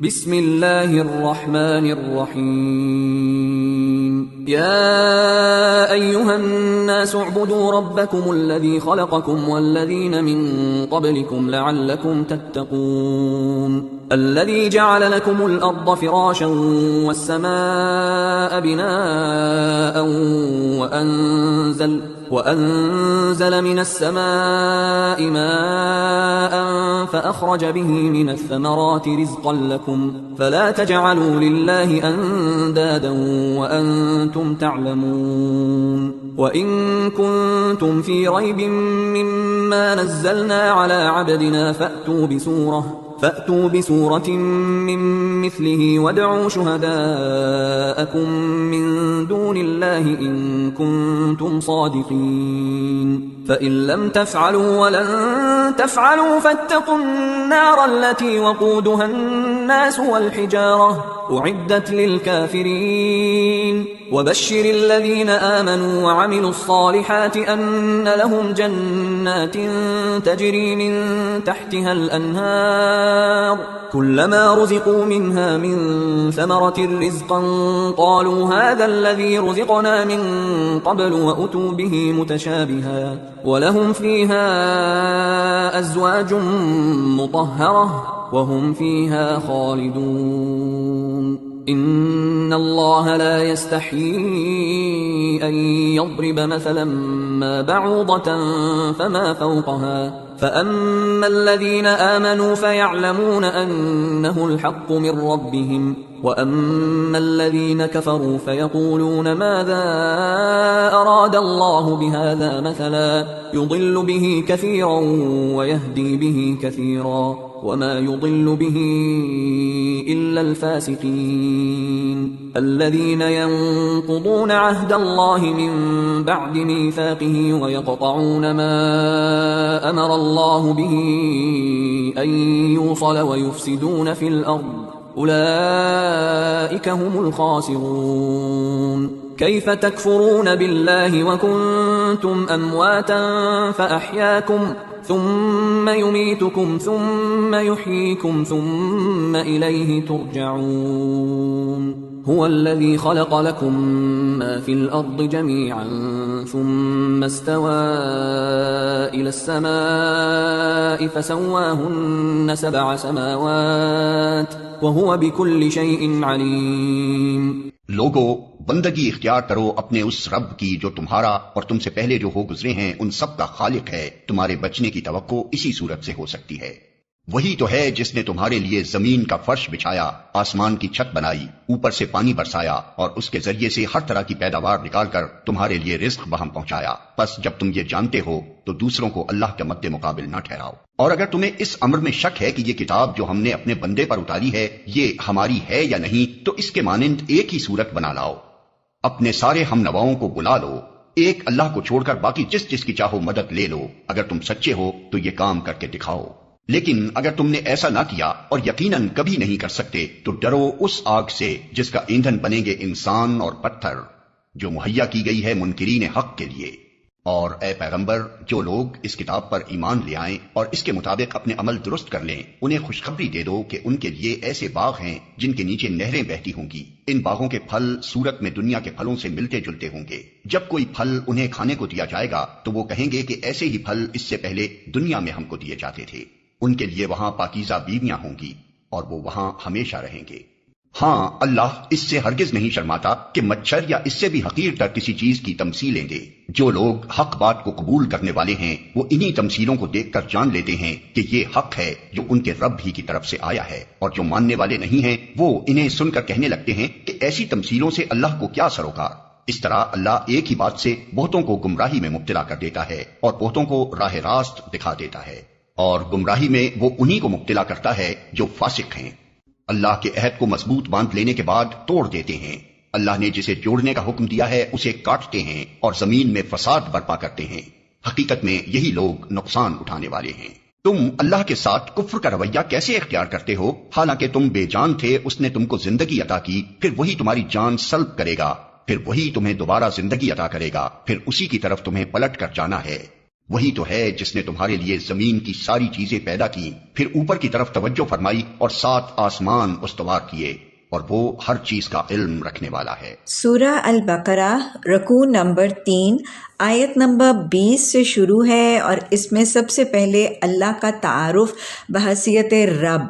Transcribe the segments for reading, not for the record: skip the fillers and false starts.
بسم اللہ الرحمن الرحیم یا ایہا الناس اعبدوا ربکم الذی خلقکم والذین من قبلکم لعلکم تتقون الذي جعل لكم الأرض فراشا والسماء بناء وأنزل من السماء ماء فأخرج به من الثمرات رزقا لكم فلا تجعلوا لله أندادا وأنتم تعلمون وإن كنتم في ريب مما نزلنا على عبدنا فأتوا بسورة من مثله وادعوا شهداءكم من دون الله إن كنتم صادقين فإن لم تفعلوا ولن تفعلوا فاتقوا النار التي وقودها الناس والحجارة أعدت للكافرين وبشر الذين آمنوا وعملوا الصالحات أن لهم جنات تجري من تحتها الأنهار كلما رزقوا منها من ثمرة رزقا قالوا هذا الذي رزقنا من قبل وأتوا به متشابها ولهم فيها أزواج مطهرة وهم فيها خالدون ان اللہ لا يستحيي ان يضرب مثلا ما بعوضة فما فوقها فأما الذين آمنوا فيعلمون أنه الحق من ربهم وأما الذين كفروا فيقولون ماذا أراد الله بهذا مثلا يضل به كثيرا ويهدي به كثيرا وما يضل به إلا الفاسقين الذين ينقضون عهد الله من بعد ميثاقه ويقطعون ما أمر الله به أن يوصل ويفسدون في الأرض أولئك هم الخاسرون كيف تكفرون بالله وكنتم أمواتا فأحياكم ثم يميتكم ثم يحييكم ثم إليه ترجعون هو الذي خلق لكم ما في الأرض جميعا ثم استوى إلى السماء فسواهن 7 سماوات وهو بكل شيء عليم لوگو بندگی اختیار کرو اپنے اس رب کی جو تمہارا اور تم سے پہلے جو ہو گزرے ہیں ان سب کا خالق ہے. تمہارے بچنے کی توقع اسی صورت سے ہو سکتی ہے. وہی تو ہے جس نے تمہارے لیے زمین کا فرش بچھایا، آسمان کی چھت بنائی، اوپر سے پانی برسایا اور اس کے ذریعے سے ہر طرح کی پیداوار نکال کر تمہارے لیے رزق وہاں پہنچایا. بس جب تم یہ جانتے ہو تو دوسروں کو اللہ کے مد مقابل نہ ٹھہراؤ. اور اگر تمہیں اس امر میں شک ہے کہ یہ کتاب جو ہم نے اپنے بندے پر اتاری ہے یہ ہماری ہے یا نہیں، تو اس کے مانند ایک ہی صورت بنا لاؤ. اپنے سارے ہم نواؤں کو بلا لو، ایک اللہ کو چھوڑ کر باقی جس جس کی چاہو مدد لے لو. اگر تم سچے ہو تو یہ کام کر کے دکھاؤ. لیکن اگر تم نے ایسا نہ کیا اور یقیناً کبھی نہیں کر سکتے تو ڈرو اس آگ سے جس کا ایندھن بنیں گے انسان اور پتھر، جو مہیا کی گئی ہے منکرین حق کے لیے. اور اے پیغمبر، جو لوگ اس کتاب پر ایمان لے آئیں اور اس کے مطابق اپنے عمل درست کر لیں انہیں خوشخبری دے دو کہ ان کے لیے ایسے باغ ہیں جن کے نیچے نہریں بہتی ہوں گی. ان باغوں کے پھل صورت میں دنیا کے پھلوں سے ملتے جلتے ہوں گے. جب کوئی پھل انہیں کھانے کو دیا جائے گا تو وہ کہیں گے کہ ایسے ہی پھل اس سے پہلے دنیا میں ہم کو دیے جاتے تھے. ان کے لیے وہاں پاکیزہ بیویاں ہوں گی اور وہ وہاں ہمیشہ رہیں گے. ہاں، اللہ اس سے ہرگز نہیں شرماتا کہ مچھر یا اس سے بھی حقیر تر کسی چیز کی تمثیلیں دے. جو لوگ حق بات کو قبول کرنے والے ہیں وہ انہی تمثیلوں کو دیکھ کر جان لیتے ہیں کہ یہ حق ہے جو ان کے رب ہی کی طرف سے آیا ہے. اور جو ماننے والے نہیں ہیں وہ انہیں سن کر کہنے لگتے ہیں کہ ایسی تمثیلوں سے اللہ کو کیا سروکار. اس طرح اللہ ایک ہی بات سے بہتوں کو گمراہی میں مبتلا کر دیتا ہے اور بہتوں کو راہ راست دکھا دیتا ہے. اور گمراہی میں وہ انہی کو مبتلا کرتا ہے جو فاسق ہیں. اللہ کے عہد کو مضبوط باندھ لینے کے بعد توڑ دیتے ہیں. اللہ نے جسے جوڑنے کا حکم دیا ہے اسے کاٹتے ہیں اور زمین میں فساد برپا کرتے ہیں. حقیقت میں یہی لوگ نقصان اٹھانے والے ہیں. تم اللہ کے ساتھ کفر کا رویہ کیسے اختیار کرتے ہو؟ حالانکہ تم بے جان تھے، اس نے تم کو زندگی عطا کی، پھر وہی تمہاری جان سلب کرے گا، پھر وہی تمہیں دوبارہ زندگی عطا کرے گا، پھر اسی کی طرف تمہیں پلٹ کر جانا ہے. وہی تو ہے جس نے تمہارے لیے زمین کی ساری چیزیں پیدا کی، پھر اوپر کی طرف توجہ فرمائی اور 7 آسمان استوار کیے، اور وہ ہر چیز کا علم رکھنے والا ہے۔ سورہ البقرہ رکوع نمبر 3 آیت نمبر 20 سے شروع ہے، اور اس میں سب سے پہلے اللہ کا تعارف بحیثیت رب،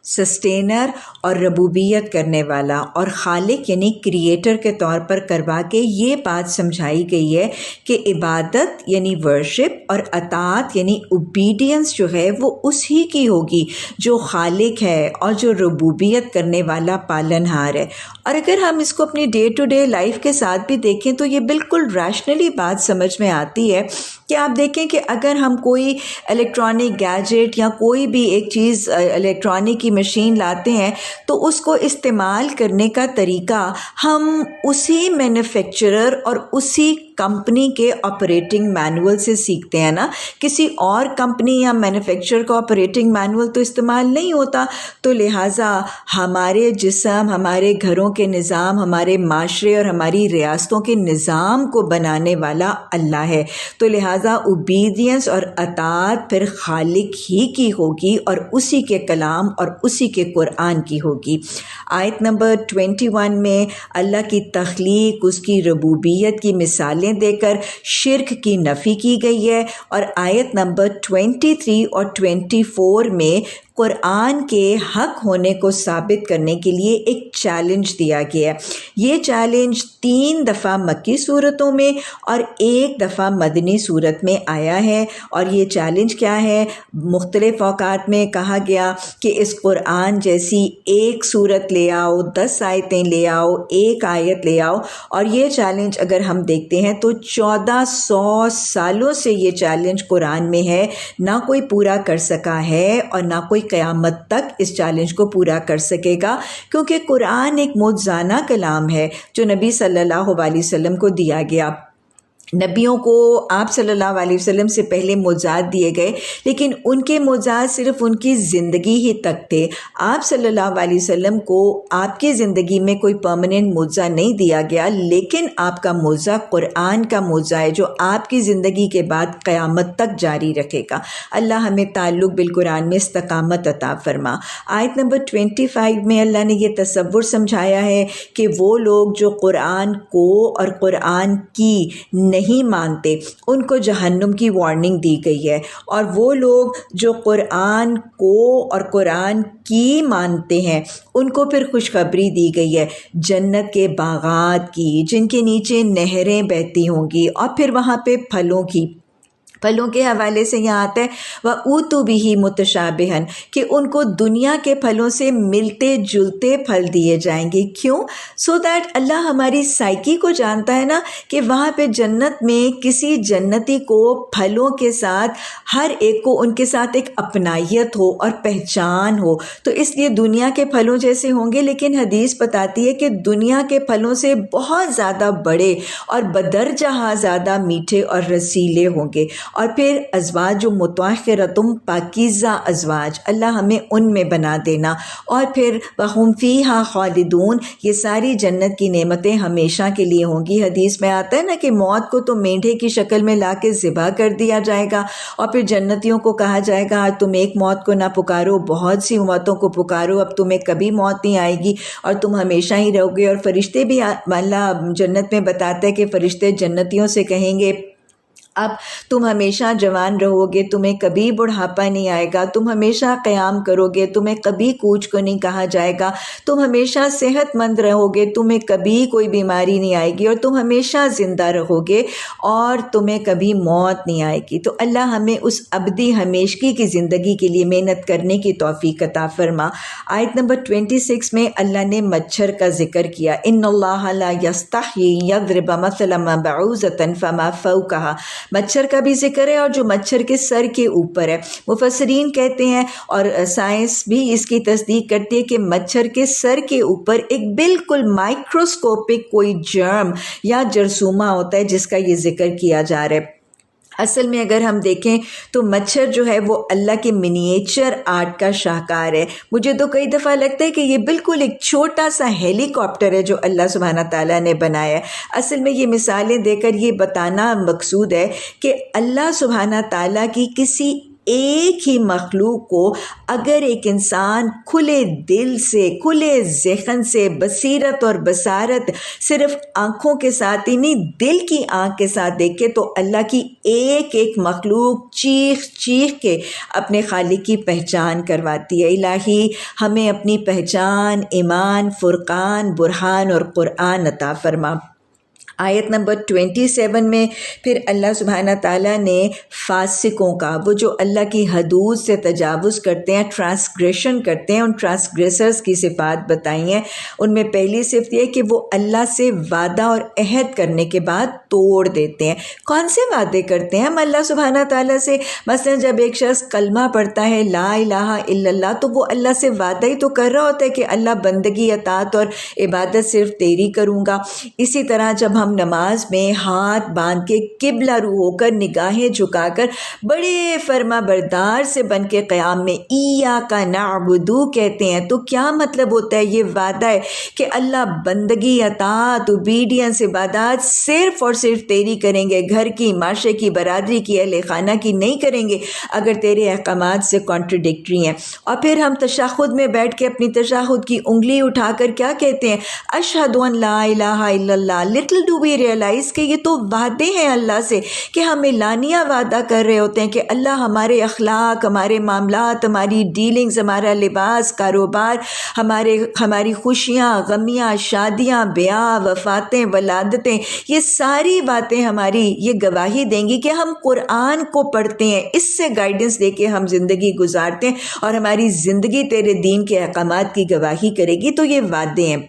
سسٹینر اور ربوبیت کرنے والا اور خالق یعنی کریٹر کے طور پر کروا کے یہ بات سمجھائی گئی ہے کہ عبادت یعنی ورشپ اور اطاعت یعنی اوبیڈینس جو ہے وہ اسی کی ہوگی جو خالق ہے اور جو ربوبیت کرنے والا پالنہار ہے۔ اور اگر ہم اس کو اپنی ڈے ٹو ڈے لائف کے ساتھ بھی دیکھیں تو یہ بالکل ریشنلی بات سمجھ میں آتی ہے کہ آپ دیکھیں کہ اگر ہم کوئی الیکٹرانک گیجٹ یا کوئی بھی ایک چیز الیکٹرانک کی مشین لاتے ہیں تو اس کو استعمال کرنے کا طریقہ ہم اسی مینوفیکچرر اور اسی کمپنی کے آپریٹنگ مینول سے سیکھتے ہیں نا، کسی اور کمپنی یا مینوفیکچرر کا آپریٹنگ مینول تو استعمال نہیں ہوتا۔ تو لہٰذا ہمارے جسم، ہمارے گھروں کے نظام، ہمارے معاشرے اور ہماری ریاستوں کے نظام کو بنانے والا اللہ ہے، تو لہٰذا اوبیڈینس اور اطاعت پھر خالق ہی کی ہوگی اور اسی کے کلام اور اسی کے قرآن کی ہوگی۔ آیت نمبر 21 میں اللہ کی تخلیق، اس کی ربوبیت کی مثالیں دے کر شرک کی نفی کی گئی ہے، اور آیت نمبر 23 اور 24 میں قرآن کے حق ہونے کو ثابت کرنے کے لیے ایک چیلنج دیا گیا ہے۔ یہ چیلنج 3 دفعہ مکی صورتوں میں اور 1 دفعہ مدنی صورت میں آیا ہے، اور یہ چیلنج کیا ہے؟ مختلف اوقات میں کہا گیا کہ اس قرآن جیسی ایک صورت لے آؤ، 10 آیتیں لے آؤ، 1 آیت لے آؤ، اور یہ چیلنج اگر ہم دیکھتے ہیں تو 1400 سالوں سے یہ چیلنج قرآن میں ہے، نہ کوئی پورا کر سکا ہے اور نہ کوئی قیامت تک اس چیلنج کو پورا کر سکے گا، کیونکہ قرآن ایک معجزانہ کلام ہے جو نبی صلی اللہ علیہ وسلم کو دیا گیا۔ نبیوں کو آپ صلی اللہ علیہ وسلم سے پہلے معجزات دیے گئے، لیکن ان کے معجزات صرف ان کی زندگی ہی تک تھے۔ آپ صلی اللہ علیہ وسلم کو آپ کی زندگی میں کوئی پرماننٹ معجزہ نہیں دیا گیا، لیکن آپ کا معجزہ قرآن کا معجزہ ہے جو آپ کی زندگی کے بعد قیامت تک جاری رکھے گا۔ اللہ ہمیں تعلق بالقرآن میں استقامت عطا فرما۔ آیت نمبر 25 میں اللہ نے یہ تصور سمجھایا ہے کہ وہ لوگ جو قرآن کو اور قرآن کی نہیں مانتے ان کو جہنم کی وارننگ دی گئی ہے، اور وہ لوگ جو قرآن کو اور قرآن کی مانتے ہیں ان کو پھر خوشخبری دی گئی ہے جنت کے باغات کی جن کے نیچے نہریں بہتی ہوں گی، اور پھر وہاں پہ پھلوں کی۔ پھلوں کے حوالے سے یہاں آتا ہے وَأُوتُوا بِهِ مُتَشَابِهًا کہ ان کو دنیا کے پھلوں سے ملتے جلتے پھل دیے جائیں گے۔ کیوں؟ سو دیٹ اللہ ہماری سائیکی کو جانتا ہے نا کہ وہاں پہ جنت میں کسی جنتی کو پھلوں کے ساتھ ہر ایک کو ان کے ساتھ ایک اپنائیت ہو اور پہچان ہو، تو اس لیے دنیا کے پھلوں جیسے ہوں گے، لیکن حدیث بتاتی ہے کہ دنیا کے پھلوں سے بہت زیادہ بڑے اور بدرجہ زیادہ میٹھے اور رسیلے ہوں گے۔ اور پھر ازواج جو مطہرۃ پاکیزہ ازواج، اللہ ہمیں ان میں بنا دینا، اور پھر وَهُمْ فِيهَا خَالِدُونَ یہ ساری جنت کی نعمتیں ہمیشہ کے لیے ہوں گی۔ حدیث میں آتا ہے نا کہ موت کو تو مینڈھے کی شکل میں لا کے ذبح کر دیا جائے گا، اور پھر جنتیوں کو کہا جائے گا تم ایک موت کو نہ پکارو، بہت سی موتوں کو پکارو، اب تمہیں کبھی موت نہیں آئے گی اور تم ہمیشہ ہی رہو گے۔ اور فرشتے بھی اللہ جنت میں بتاتا ہے کہ فرشتے جنتیوں سے کہیں گے اب تم ہمیشہ جوان رہو گے، تمہیں کبھی بڑھاپا نہیں آئے گا، تم ہمیشہ قیام کرو گے، تمہیں کبھی کوچ کو نہیں کہا جائے گا، تم ہمیشہ صحت مند رہو گے، تمہیں کبھی کوئی بیماری نہیں آئے گی، اور تم ہمیشہ زندہ رہو گے اور تمہیں کبھی موت نہیں آئے گی۔ تو اللہ ہمیں اس ابدی ہمیشگی کی زندگی کے لیے محنت کرنے کی توفیق عطا فرما۔ آیت نمبر 26 میں اللہ نے مچھر کا ذکر کیا، ان اللہ لا یستحیی یضرب مثلا ما بعوضۃ فما فوقہا، مچھر کا بھی ذکر ہے اور جو مچھر کے سر کے اوپر ہے۔ مفسرین کہتے ہیں اور سائنس بھی اس کی تصدیق کرتی ہے کہ مچھر کے سر کے اوپر ایک بالکل مائکروسکوپک کوئی جرم یا جرثومہ ہوتا ہے جس کا یہ ذکر کیا جا رہا ہے۔ اصل میں اگر ہم دیکھیں تو مچھر جو ہے وہ اللہ کے منیچر آرٹ کا شاہکار ہے. مجھے تو کئی دفعہ لگتا ہے کہ یہ بالکل ایک چھوٹا سا ہیلی کاپٹر ہے جو اللہ سبحانہ تعالیٰ نے بنایا ہے. اصل میں یہ مثالیں دے کر یہ بتانا مقصود ہے کہ اللہ سبحانہ تعالیٰ کی کسی ایک ہی مخلوق کو اگر ایک انسان کھلے دل سے، کھلے ذہن سے، بصیرت اور بصارت صرف آنکھوں کے ساتھ ہی نہیں دل کی آنکھ کے ساتھ دیکھے تو اللہ کی ایک ایک مخلوق چیخ چیخ کے اپنے خالق کی پہچان کرواتی ہے. الہی ہمیں اپنی پہچان، ایمان، فرقان، برہان اور قرآن عطا فرما. آیت نمبر 27 میں پھر اللہ سبحانہ تعالیٰ نے فاسقوں کا، وہ جو اللہ کی حدود سے تجاوز کرتے ہیں، ٹرانسگریشن کرتے ہیں، ان ٹرانسگریسرز کی صفات بتائی ہیں. ان میں پہلی صفت یہ کہ وہ اللہ سے وعدہ اور عہد کرنے کے بعد توڑ دیتے ہیں. کون سے وعدے کرتے ہیں ہم اللہ سبحانہ تعالیٰ سے؟ مثلا جب ایک شخص کلمہ پڑھتا ہے لا الہ الا اللہ تو وہ اللہ سے وعدہ ہی تو کر رہا ہوتا ہے کہ اللہ بندگی، اطاعت اور عبادت صرف تیری کروں گا. اسی طرح جب ہم نماز میں ہاتھ باندھ کے قبلہ رو ہو کر نگاہیں جھکا کر بڑے فرما بردار سے بن کے قیام میں ایاک نعبدو کہتے ہیں تو کیا مطلب ہوتا ہے؟ یہ وعدہ ہے کہ اللہ بندگی، اطاعت، اوبیڈینس، عبادات صرف اور صرف تیری کریں گے، گھر کی، معاشرے کی، برادری کی، اہل خانہ کی نہیں کریں گے اگر تیرے احکامات سے کانٹرڈکٹری ہیں. اور پھر ہم تشہد میں بیٹھ کے اپنی تشہد کی انگلی اٹھا کر کیا کہتے ہیں؟ اشہد ان لا الہ الا اللہ. لٹل ڈو وی ریئلائز کہ یہ تو وعدے ہیں اللہ سے کہ ہم اعلانیہ وعدہ کر رہے ہوتے ہیں کہ اللہ ہمارے اخلاق، ہمارے معاملات، ہماری ڈیلنگز، ہمارا لباس، کاروبار، ہماری خوشیاں، غمیاں، شادیاں، بیاہ، وفاتیں، ولادتیں، یہ ساری باتیں ہماری یہ گواہی دیں گی کہ ہم قرآن کو پڑھتے ہیں، اس سے گائیڈنس دے کے ہم زندگی گزارتے ہیں اور ہماری زندگی تیرے دین کے احکامات کی گواہی کرے گی. تو یہ وعدے ہیں.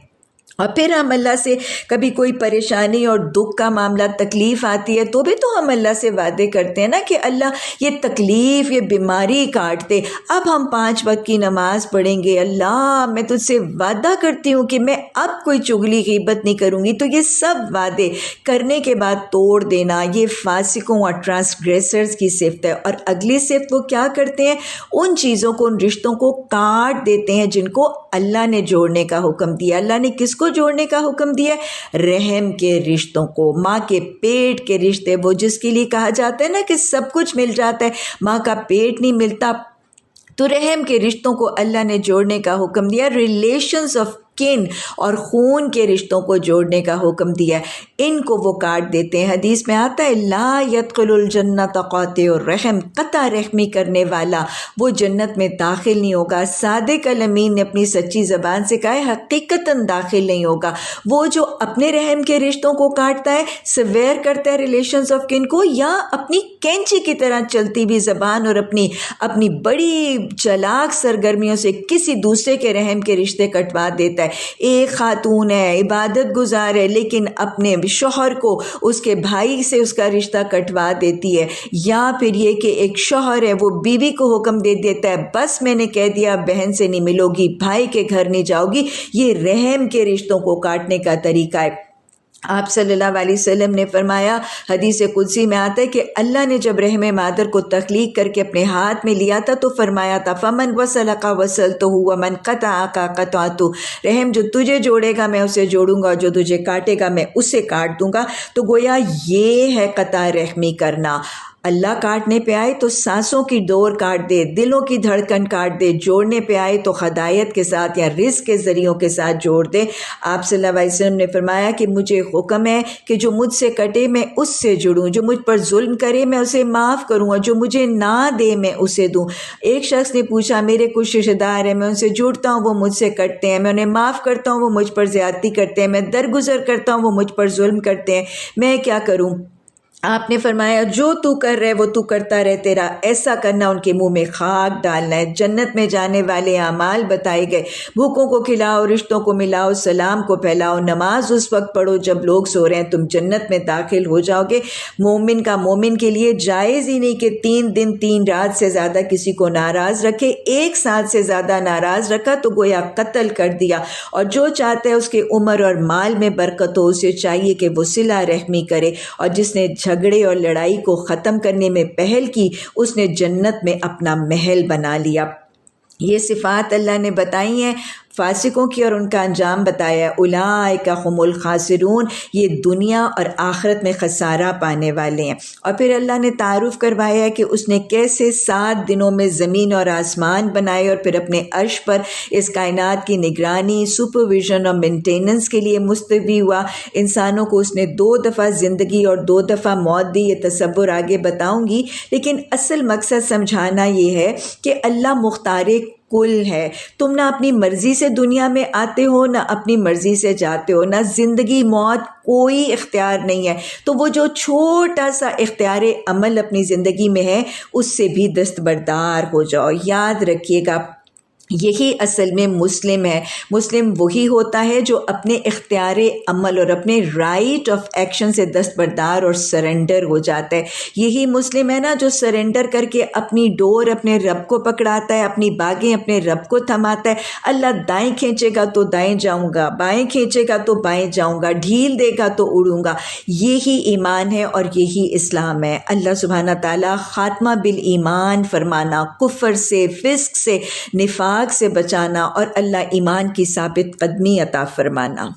اور پھر ہم اللہ سے کبھی کوئی پریشانی اور دکھ کا معاملہ، تکلیف آتی ہے تو بھی تو ہم اللہ سے وعدے کرتے ہیں نا کہ اللہ یہ تکلیف، یہ بیماری کاٹ دے. اب ہم 5 وقت کی نماز پڑھیں گے، اللہ میں تجھ سے وعدہ کرتی ہوں کہ میں اب کوئی چغلی غیبت نہیں کروں گی. تو یہ سب وعدے کرنے کے بعد توڑ دینا یہ فاسقوں اور ٹرانسگریسرز کی صفت ہے. اور اگلی صفت وہ کیا کرتے ہیں؟ ان چیزوں کو، ان رشتوں کو کاٹ دیتے ہیں جن کو اللہ نے جوڑنے کا حکم دیا. اللہ نے کس کو جوڑنے کا حکم دیا؟ رحم کے رشتوں کو، ماں کے پیٹ کے رشتے، وہ جس کے لیے کہا جاتا ہے نا کہ سب کچھ مل جاتا ہے، ماں کا پیٹ نہیں ملتا. تو رحم کے رشتوں کو اللہ نے جوڑنے کا حکم دیا. ریلیشنز آف کن اور خون کے رشتوں کو جوڑنے کا حکم دیا، ان کو وہ کاٹ دیتے ہیں. حدیث میں آتا ہے لا يدخل الجنت قاطع الرحم، قطع رحمی کرنے والا وہ جنت میں داخل نہیں ہوگا. صادق الامین نے اپنی سچی زبان سے کہا ہے حقیقتاً داخل نہیں ہوگا. وہ جو اپنے رحم کے رشتوں کو کاٹتا ہے، سویئر کرتا ہے ریلیشنز آف کن کو، یا اپنی کینچی کی طرح چلتی ہوئی زبان اور اپنی بڑی چلاک سرگرمیوں سے کسی دوسرے کے رحم کے رشتے کٹوا دیتا ہے. ایک خاتون ہے، عبادت گزار ہے، لیکن اپنے شوہر کو اس کے بھائی سے اس کا رشتہ کٹوا دیتی ہے. یا پھر یہ کہ ایک شوہر ہے، وہ بیوی کو حکم دے دیتا ہے بس میں نے کہہ دیا بہن سے نہیں ملو گی، بھائی کے گھر نہیں جاؤ گی. یہ رحم کے رشتوں کو کاٹنے کا طریقہ ہے. آپ صلی اللہ علیہ وسلم نے فرمایا، حدیث قدسی میں آتا ہے کہ اللہ نے جب رحم مادر کو تخلیق کر کے اپنے ہاتھ میں لیا تھا تو فرمایا تھا فمن وصلک وصلتہ ومن قطعک قطعتہ، رحم جو تجھے جوڑے گا میں اسے جوڑوں گا اور جو تجھے کاٹے گا میں اسے کاٹ دوں گا. تو گویا یہ ہے قطع رحمی کرنا. اللہ کاٹنے پہ آئے تو سانسوں کی ڈور کاٹ دے، دلوں کی دھڑکن کاٹ دے. جوڑنے پہ آئے تو ہدایت کے ساتھ یا رزق کے ذریعوں کے ساتھ جوڑ دے. آپ صلی اللہ علیہ وسلم نے فرمایا کہ مجھے حکم ہے کہ جو مجھ سے کٹے میں اس سے جڑوں، جو مجھ پر ظلم کرے میں اسے معاف کروں اور جو مجھے نہ دے میں اسے دوں. ایک شخص نے پوچھا میرے کچھ رشتہ دار ہیں، میں ان سے جڑتا ہوں وہ مجھ سے کٹتے ہیں، میں انہیں معاف کرتا ہوں وہ مجھ پر زیادتی کرتے ہیں، میں درگزر کرتا ہوں وہ مجھ پر ظلم کرتے ہیں، میں کیا کروں؟ آپ نے فرمایا جو تو کر رہے وہ تو کرتا رہے، تیرا ایسا کرنا ان کے منہ میں خاک ڈالنا ہے. جنت میں جانے والے اعمال بتائے گئے، بھوکوں کو کھلاؤ، رشتوں کو ملاؤ، سلام کو پھیلاؤ، نماز اس وقت پڑھو جب لوگ سو رہے ہیں، تم جنت میں داخل ہو جاؤ گے. مومن کے لیے جائز ہی نہیں کہ 3 دن 3 رات سے زیادہ کسی کو ناراض رکھے. 1 سال سے زیادہ ناراض رکھا تو گویا قتل کر دیا. اور جو چاہتا ہے اس کے عمر اور مال میں برکت ہو، اسے چاہیے کہ وہ صلہ رحمی کرے. اور جس نے جھگڑے اور لڑائی کو ختم کرنے میں پہل کی، اس نے جنت میں اپنا محل بنا لیا۔ یہ صفات اللہ نے بتائی ہیں فاسقوں کی اور ان کا انجام بتایا، اولئک هم الخاسرون، یہ دنیا اور آخرت میں خسارہ پانے والے ہیں۔ اور پھر اللہ نے تعارف کروایا کہ اس نے کیسے 7 دنوں میں زمین اور آسمان بنائے اور پھر اپنے عرش پر اس کائنات کی نگرانی، سپرویژن اور مینٹیننس کے لیے مستوی ہوا۔ انسانوں کو اس نے 2 دفعہ زندگی اور 2 دفعہ موت دی، یہ تصور آگے بتاؤں گی، لیکن اصل مقصد سمجھانا یہ ہے کہ اللہ مختار کل ہے۔ تم نہ اپنی مرضی سے دنیا میں آتے ہو، نہ اپنی مرضی سے جاتے ہو، نہ زندگی موت کوئی اختیار نہیں ہے۔ تو وہ جو چھوٹا سا اختیار عمل اپنی زندگی میں ہے، اس سے بھی دستبردار ہو جاؤ۔ یاد رکھیے گا، یہی اصل میں مسلم ہے۔ مسلم وہی ہوتا ہے جو اپنے اختیار عمل اور اپنے رائٹ آف ایکشن سے دستبردار اور سرنڈر ہو جاتا ہے۔ یہی مسلم ہے نا جو سرنڈر کر کے اپنی ڈور اپنے رب کو پکڑاتا ہے، اپنی باگیں اپنے رب کو تھماتا ہے۔ اللہ دائیں کھینچے گا تو دائیں جاؤں گا، بائیں کھینچے گا تو بائیں جاؤں گا، ڈھیل دے گا تو اڑوں گا۔ یہی ایمان ہے اور یہی اسلام ہے۔ اللہ سبحانہ تعالیٰ خاتمہ بالایمان فرمانا، کفر سے، فسق سے، نفاق سے بچانا اور اللہ ایمان کی ثابت قدمی عطا فرمانا۔